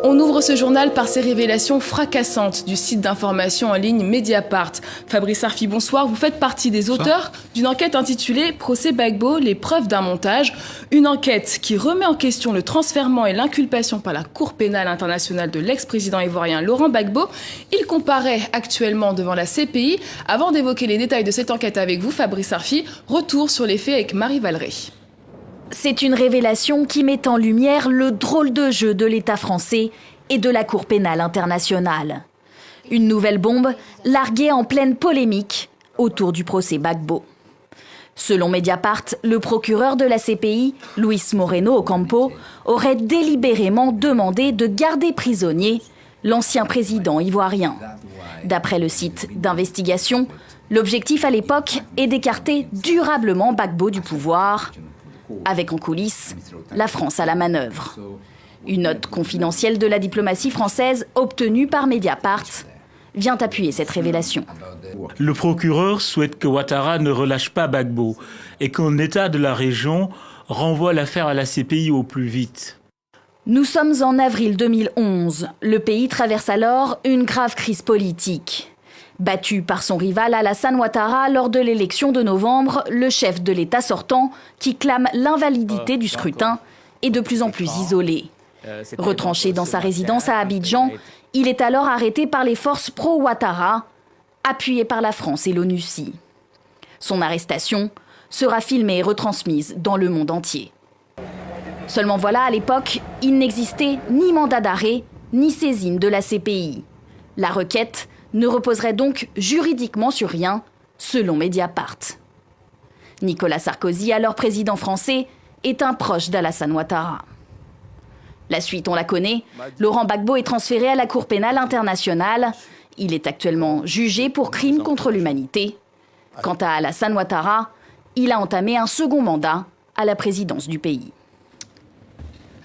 On ouvre ce journal par ces révélations fracassantes du site d'information en ligne Mediapart. Fabrice Arfi, bonsoir. Vous faites partie des auteurs d'une enquête intitulée « Procès Gbagbo, les preuves d'un montage ». Une enquête qui remet en question le transfèrement et l'inculpation par la Cour pénale internationale de l'ex-président ivoirien Laurent Gbagbo. Il comparaît actuellement devant la CPI. Avant d'évoquer les détails de cette enquête avec vous, Fabrice Arfi, retour sur les faits avec Marie Valleré. C'est une révélation qui met en lumière le drôle de jeu de l'État français et de la Cour pénale internationale. Une nouvelle bombe larguée en pleine polémique autour du procès Gbagbo. Selon Mediapart, le procureur de la CPI, Luis Moreno Ocampo, aurait délibérément demandé de garder prisonnier l'ancien président ivoirien. D'après le site d'investigation, l'objectif à l'époque est d'écarter durablement Gbagbo du pouvoir, avec en coulisses la France à la manœuvre. Une note confidentielle de la diplomatie française obtenue par Mediapart vient appuyer cette révélation. Le procureur souhaite que Ouattara ne relâche pas Gbagbo et qu'un État de la région renvoie l'affaire à la CPI au plus vite. Nous sommes en avril 2011. Le pays traverse alors une grave crise politique. Battu par son rival Alassane Ouattara lors de l'élection de novembre, le chef de l'État sortant, qui clame l'invalidité du scrutin, est de plus en plus isolé. Retranché dans sa résidence à Abidjan, il est alors arrêté par les forces pro-Ouattara, appuyées par la France et l'ONUCI. Son arrestation sera filmée et retransmise dans le monde entier. Seulement voilà, à l'époque, il n'existait ni mandat d'arrêt, ni saisine de la CPI. La requête ne reposerait donc juridiquement sur rien, selon Mediapart. Nicolas Sarkozy, alors président français, est un proche d'Alassane Ouattara. La suite, on la connaît. Laurent Gbagbo est transféré à la Cour pénale internationale. Il est actuellement jugé pour crimes contre l'humanité. Quant à Alassane Ouattara, il a entamé un second mandat à la présidence du pays.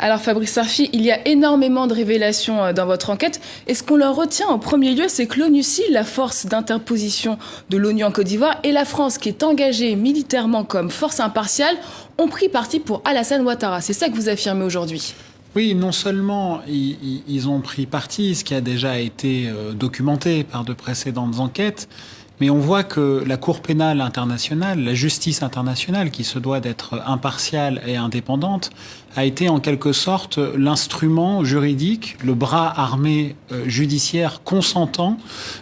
Alors Fabrice Arfi, il y a énormément de révélations dans votre enquête. Et ce qu'on leur retient en premier lieu, c'est que l'ONUCI, la force d'interposition de l'ONU en Côte d'Ivoire, et la France, qui est engagée militairement comme force impartiale, ont pris parti pour Alassane Ouattara. C'est ça que vous affirmez aujourd'hui. Oui, non seulement ils ont pris parti, ce qui a déjà été documenté par de précédentes enquêtes, mais on voit que la Cour pénale internationale, la justice internationale, qui se doit d'être impartiale et indépendante, a été en quelque sorte l'instrument juridique, le bras armé judiciaire consentant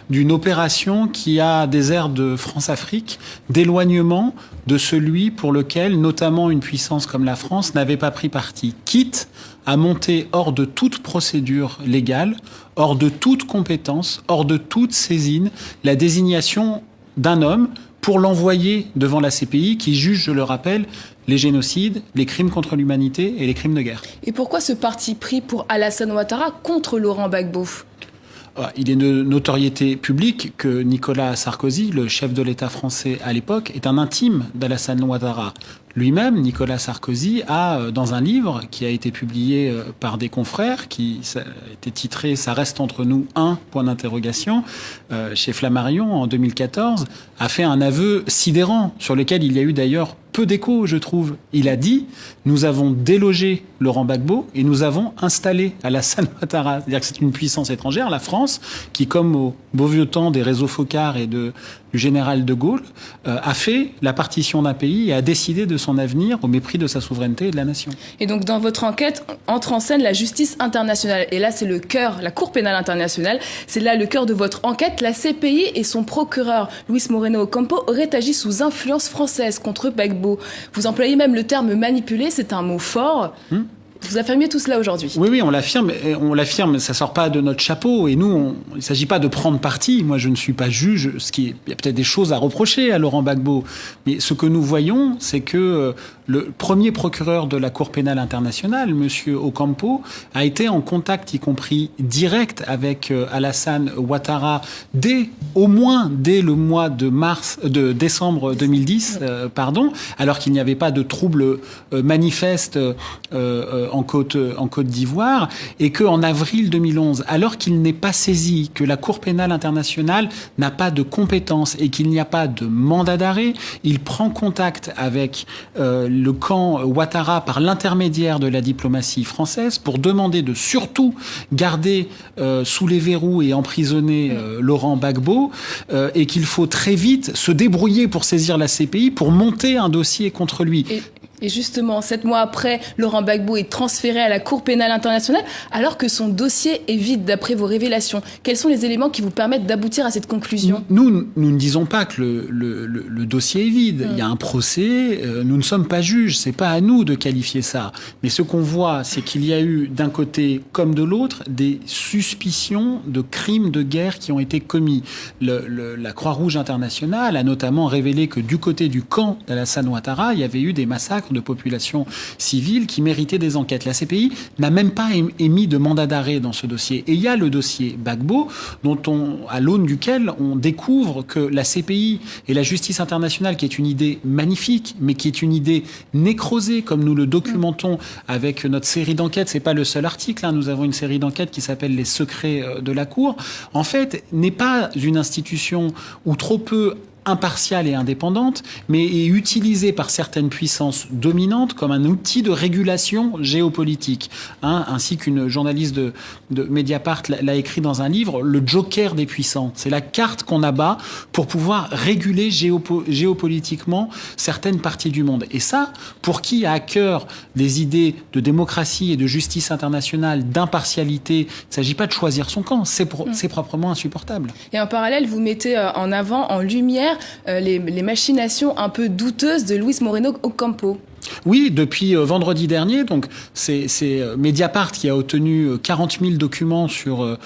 d'une opération qui a des airs de France-Afrique, d'éloignement de celui pour lequel, notamment une puissance comme la France, n'avait pas pris parti, quitte à monter hors de toute procédure légale, hors de toute compétence, hors de toute saisine, la désignation d'un homme pour l'envoyer devant la CPI qui juge, je le rappelle, les génocides, les crimes contre l'humanité et les crimes de guerre. Et pourquoi ce parti pris pour Alassane Ouattara contre Laurent Gbagbo ? Il est de notoriété publique que Nicolas Sarkozy, le chef de l'État français à l'époque, est un intime d'Alassane Ouattara. Lui-même, Nicolas Sarkozy, a, dans un livre qui a été publié par des confrères, qui a été titré « Ça reste entre nous un », chez Flammarion en 2014, a fait un aveu sidérant, sur lequel il y a eu d'ailleurs peu d'écho, je trouve. Il a dit « Nous avons délogé Laurent Gbagbo et nous avons installé Alassane Ouattara ». C'est-à-dire que c'est une puissance étrangère, la France, qui, comme au beau vieux temps des réseaux Focard et du général de Gaulle, a fait la partition d'un pays et a décidé de son avenir au mépris de sa souveraineté et de la nation. Et donc dans votre enquête entre en scène la justice internationale. Et là c'est le cœur, la Cour pénale internationale, c'est là le cœur de votre enquête. La CPI et son procureur Luis Moreno Ocampo auraient agi sous influence française contre Gbagbo. Vous employez même le terme manipuler, c'est un mot fort. Vous affirmiez tout cela aujourd'hui. Oui, on l'affirme, ça sort pas de notre chapeau. Et nous, il ne s'agit pas de prendre parti. Moi, je ne suis pas juge. Il y a peut-être des choses à reprocher à Laurent Gbagbo. Mais ce que nous voyons, c'est que le premier procureur de la Cour pénale internationale, monsieur Ocampo, a été en contact, y compris direct, avec Alassane Ouattara au moins dès le mois de décembre 2010, alors qu'il n'y avait pas de troubles manifestes en Côte d'Ivoire, et que en avril 2011, alors qu'il n'est pas saisi, que la Cour pénale internationale n'a pas de compétences et qu'il n'y a pas de mandat d'arrêt, il prend contact avec le camp Ouattara par l'intermédiaire de la diplomatie française pour demander de surtout garder sous les verrous et emprisonner Laurent Gbagbo, et qu'il faut très vite se débrouiller pour saisir la CPI pour monter un dossier contre lui. Et justement, 7 mois après, Laurent Gbagbo est transféré à la Cour pénale internationale, alors que son dossier est vide d'après vos révélations. Quels sont les éléments qui vous permettent d'aboutir à cette conclusion ? Nous ne disons pas que le dossier est vide. Il y a un procès, nous ne sommes pas juges, c'est pas à nous de qualifier ça. Mais ce qu'on voit, c'est qu'il y a eu d'un côté comme de l'autre des suspicions de crimes de guerre qui ont été commis. La Croix-Rouge internationale a notamment révélé que du côté du camp d'Alassane Ouattara, il y avait eu des massacres de populations civiles qui méritaient des enquêtes. La CPI n'a même pas émis de mandat d'arrêt dans ce dossier. Et il y a le dossier Gbagbo, à l'aune duquel on découvre que la CPI et la justice internationale, qui est une idée magnifique, mais qui est une idée nécrosée, comme nous le documentons avec notre série d'enquêtes. C'est pas le seul article, hein. Nous avons une série d'enquêtes qui s'appelle Les secrets de la Cour. En fait, n'est pas une institution ou trop peu impartiale et indépendante, mais est utilisée par certaines puissances dominantes comme un outil de régulation géopolitique, hein, ainsi qu'une journaliste de Mediapart l'a écrit dans un livre, le joker des puissants. C'est la carte qu'on abat pour pouvoir réguler géopolitiquement certaines parties du monde. Et ça, pour qui a à cœur des idées de démocratie et de justice internationale, d'impartialité, il ne s'agit pas de choisir son camp, c'est proprement insupportable. Et en parallèle, vous mettez en avant, en lumière, les machinations un peu douteuses de Luis Moreno Ocampo. Oui, depuis vendredi dernier, donc c'est Mediapart qui a obtenu 40 000 documents sur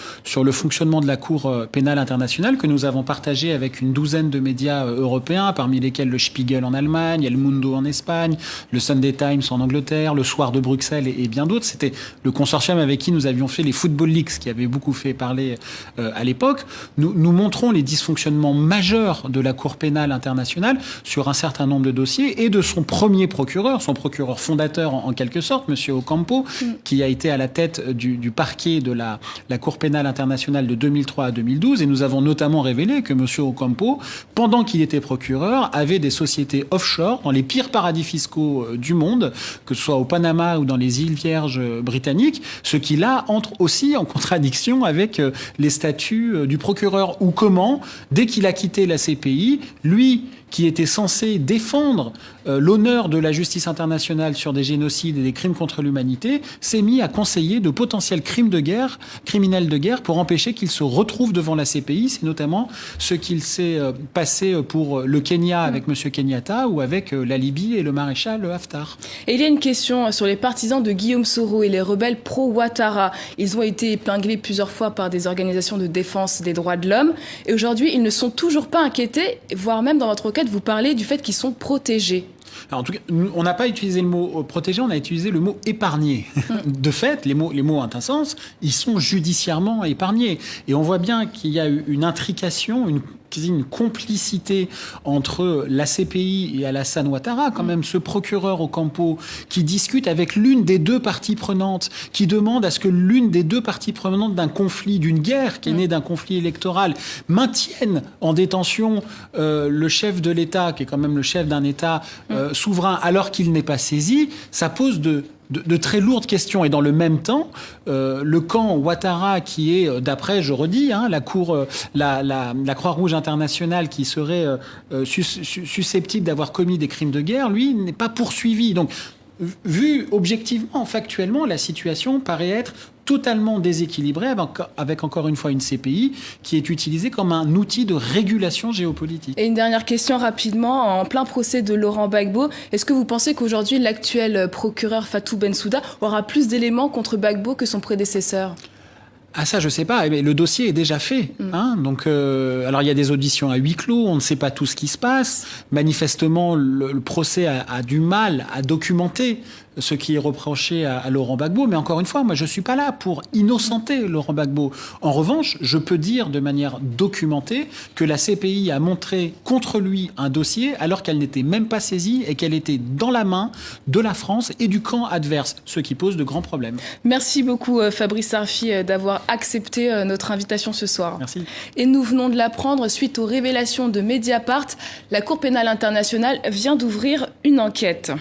le fonctionnement de la Cour pénale internationale que nous avons partagé avec une douzaine de médias européens, parmi lesquels le Spiegel en Allemagne, El Mundo en Espagne, le Sunday Times en Angleterre, le Soir de Bruxelles et bien d'autres. C'était le consortium avec qui nous avions fait les Football Leaks, qui avait beaucoup fait parler à l'époque. Nous montrons les dysfonctionnements majeurs de la Cour pénale internationale sur un certain nombre de dossiers et de son premier procureur, son procureur fondateur en quelque sorte, Monsieur Ocampo, qui a été à la tête du parquet de la Cour pénale internationale de 2003 à 2012. Et nous avons notamment révélé que Monsieur Ocampo, pendant qu'il était procureur, avait des sociétés offshore dans les pires paradis fiscaux du monde, que ce soit au Panama ou dans les îles Vierges britanniques, ce qui là entre aussi en contradiction avec les statuts du procureur. Ou comment, dès qu'il a quitté la CPI, lui qui était censé défendre l'honneur de la justice internationale sur des génocides et des crimes contre l'humanité, s'est mis à conseiller de potentiels criminels de guerre pour empêcher qu'ils se retrouvent devant la CPI. C'est notamment ce qu'il s'est passé pour le Kenya avec M. Kenyatta ou avec la Libye et le maréchal Haftar. Et il y a une question sur les partisans de Guillaume Soro et les rebelles pro-Ouattara. Ils ont été épinglés plusieurs fois par des organisations de défense des droits de l'homme. Et aujourd'hui, ils ne sont toujours pas inquiétés, voire même dans votre requête, vous parlez du fait qu'ils sont protégés. Alors, en tout cas, on n'a pas utilisé le mot protégé, on a utilisé le mot épargné. De fait, les mots ont un sens, ils sont judiciairement épargnés. Et on voit bien qu'il y a une intrication, une complicité entre la CPI et Alassane Ouattara, quand même, ce procureur Ocampo qui discute avec l'une des deux parties prenantes, qui demande à ce que l'une des deux parties prenantes d'un conflit, d'une guerre qui est née d'un conflit électoral, maintienne en détention le chef de l'État, qui est quand même le chef d'un État souverain, alors qu'il n'est pas saisi. Ça pose de très lourdes questions. Et dans le même temps, le camp Ouattara, qui est, d'après, je redis, la Croix-Rouge internationale, qui serait susceptible d'avoir commis des crimes de guerre, lui, n'est pas poursuivi. Donc, vu objectivement, factuellement, la situation paraît être totalement déséquilibrée, avec encore une fois une CPI qui est utilisée comme un outil de régulation géopolitique. Et une dernière question rapidement, en plein procès de Laurent Gbagbo, est-ce que vous pensez qu'aujourd'hui l'actuel procureur Fatou Bensouda aura plus d'éléments contre Gbagbo que son prédécesseur ? Ah ça, je sais pas. Mais le dossier est déjà fait. Donc, alors il y a des auditions à huis clos. On ne sait pas tout ce qui se passe. Manifestement, le procès a du mal à documenter ce qui est reproché à Laurent Gbagbo. Mais encore une fois, moi, je suis pas là pour innocenter Laurent Gbagbo. En revanche, je peux dire de manière documentée que la CPI a montré contre lui un dossier alors qu'elle n'était même pas saisie et qu'elle était dans la main de la France et du camp adverse, ce qui pose de grands problèmes. Merci beaucoup Fabrice Arfi d'avoir accepté notre invitation ce soir. Merci. Et nous venons de l'apprendre, suite aux révélations de Mediapart, la Cour pénale internationale vient d'ouvrir une enquête.